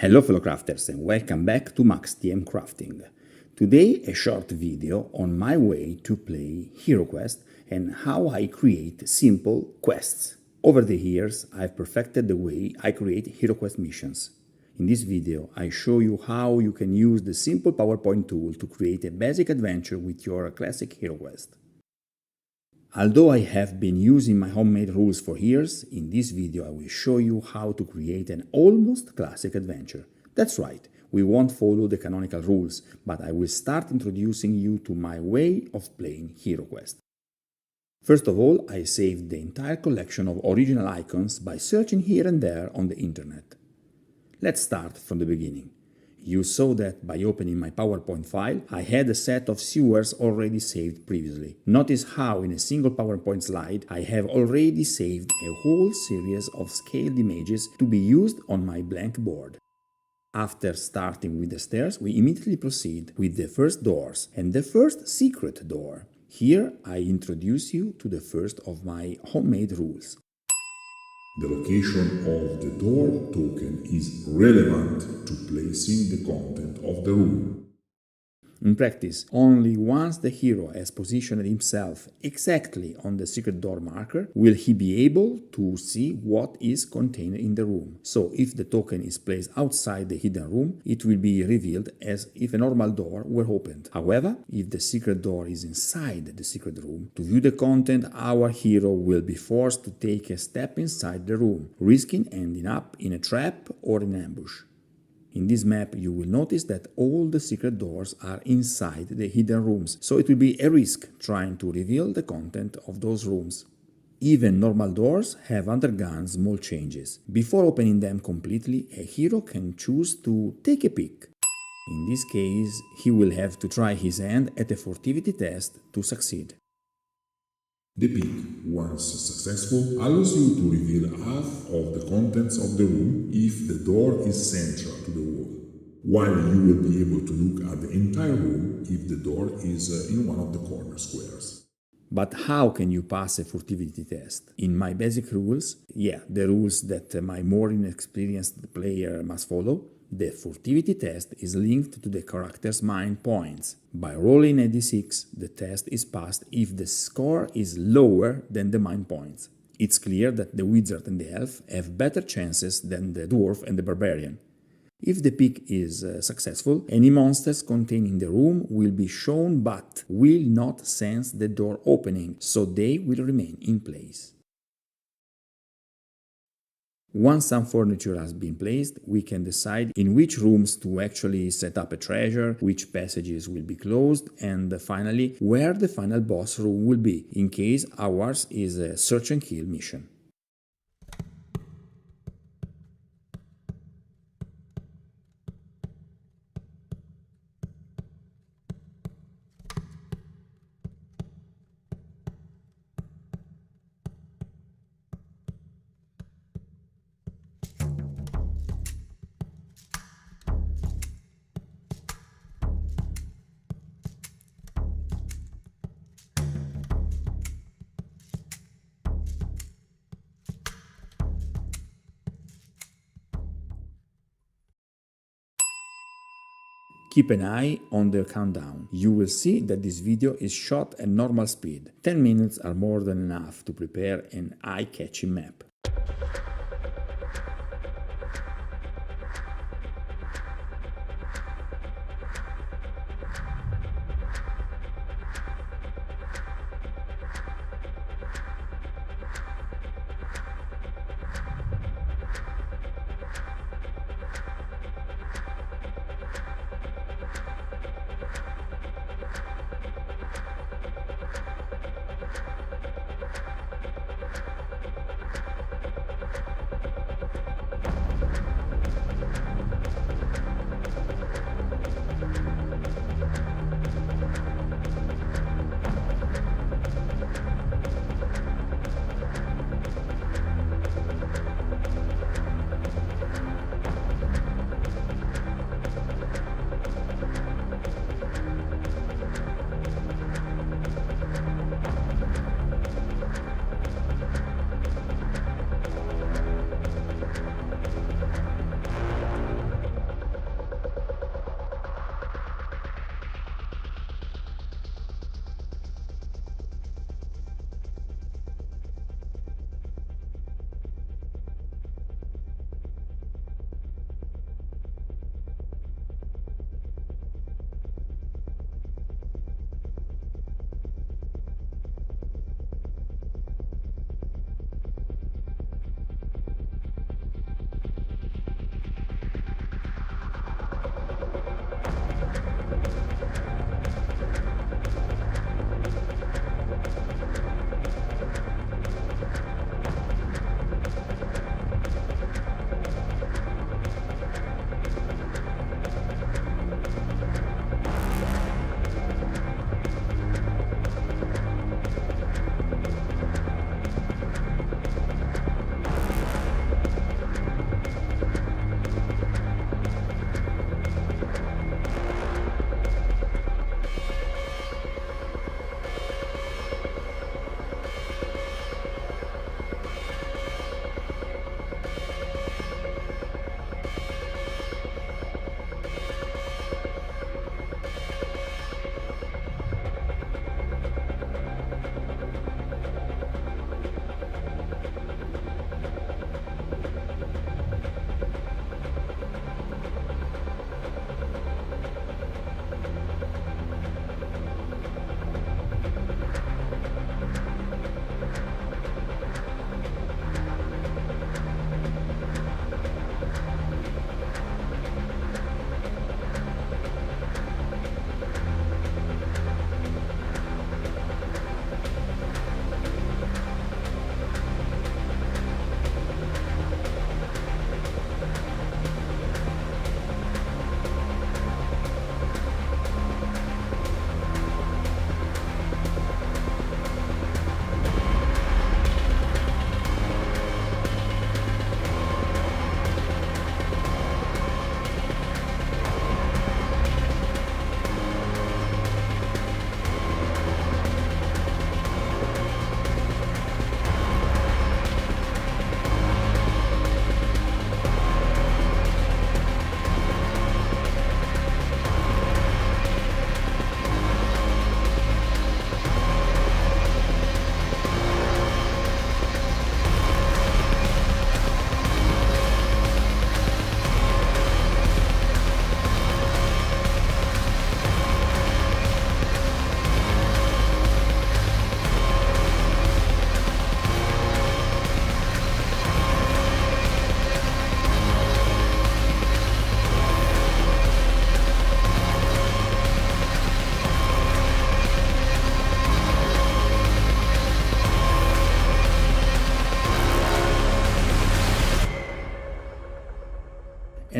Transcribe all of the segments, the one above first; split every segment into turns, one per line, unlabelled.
Hello fellow crafters and welcome back to maxdmcrafting. Today a short video on my way to play Heroquest and how I create simple quests. Over the years I've perfected the way I create Heroquest missions. In this video I show you how you can use the simple PowerPoint tool to create a basic adventure with your classic Heroquest. Although I have been using my homemade rules for years, in this video I will show you how to create an almost classic adventure. That's right, we won't follow the canonical rules, but I will start introducing you to my way of playing Heroquest. First of all, I saved the entire collection of original icons by searching here and there on the internet. Let's start from the beginning. You saw that by opening my PowerPoint file, I had a set of sewers already saved previously. Notice how in a single PowerPoint slide, I have already saved a whole series of scaled images to be used on my blank board. After starting with the stairs, we immediately proceed with the first doors and the first secret door. Here I introduce you to the first of my homemade rules.
The location of the door token is relevant to placing the content of the room.
In practice, only once the hero has positioned himself exactly on the secret door marker will he be able to see what is contained in the room. So if the token is placed outside the hidden room, it will be revealed as if a normal door were opened. However, if the secret door is inside the secret room, to view the content, our hero will be forced to take a step inside the room, risking ending up in a trap or in an ambush. In this map, you will notice that all the secret doors are inside the hidden rooms, so it will be a risk trying to reveal the content of those rooms. Even normal doors have undergone small changes. Before opening them completely, a hero can choose to take a peek. In this case, he will have to try his hand at a furtivity test to succeed.
The peek, once successful, allows you to reveal half of the contents of the room if the door is central to the wall, while you will be able to look at the entire room if the door is in one of the corner squares.
But how can you pass a furtivity test? In my basic rules, the rules that my more inexperienced player must follow, the furtivity test is linked to the character's mind points. By rolling a d6, the test is passed if the score is lower than the mind points. It's clear that the wizard and the elf have better chances than the dwarf and the barbarian. If the peek is successful, any monsters contained in the room will be shown but will not sense the door opening, so they will remain in place. Once some furniture has been placed, we can decide in which rooms to actually set up a treasure, which passages will be closed, and finally, where the final boss room will be, in case ours is a search and kill mission. Keep an eye on the countdown. You will see that this video is shot at normal speed. 10 minutes are more than enough to prepare an eye-catching map.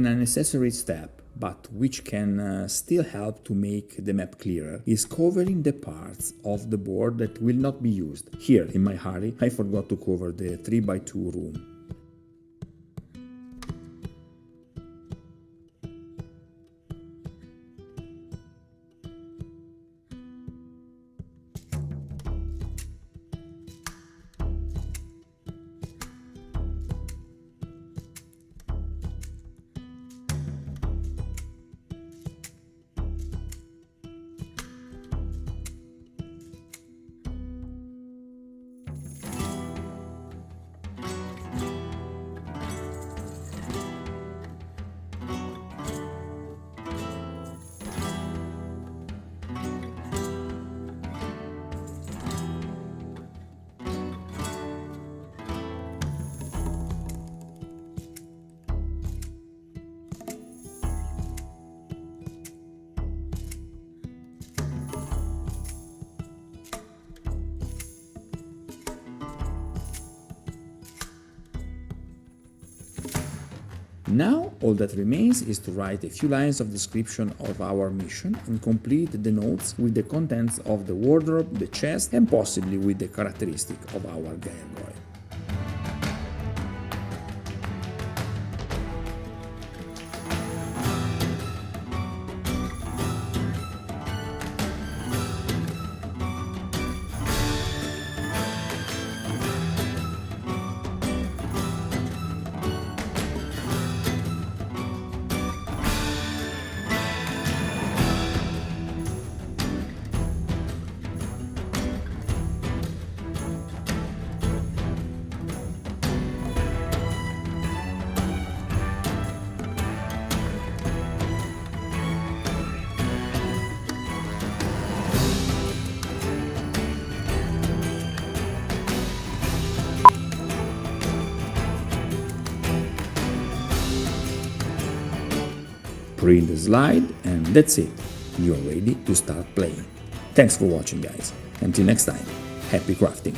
An unnecessary step, but which can still help to make the map clearer, is covering the parts of the board that will not be used. Here, in my hurry, I forgot to cover the 3x2 room. Now, all that remains is to write a few lines of description of our mission and complete the notes with the contents of the wardrobe, the chest, and possibly with the characteristic of our gargoyle. Print the slide, and that's it. You're ready to start playing. Thanks for watching, guys. Until next time, happy crafting!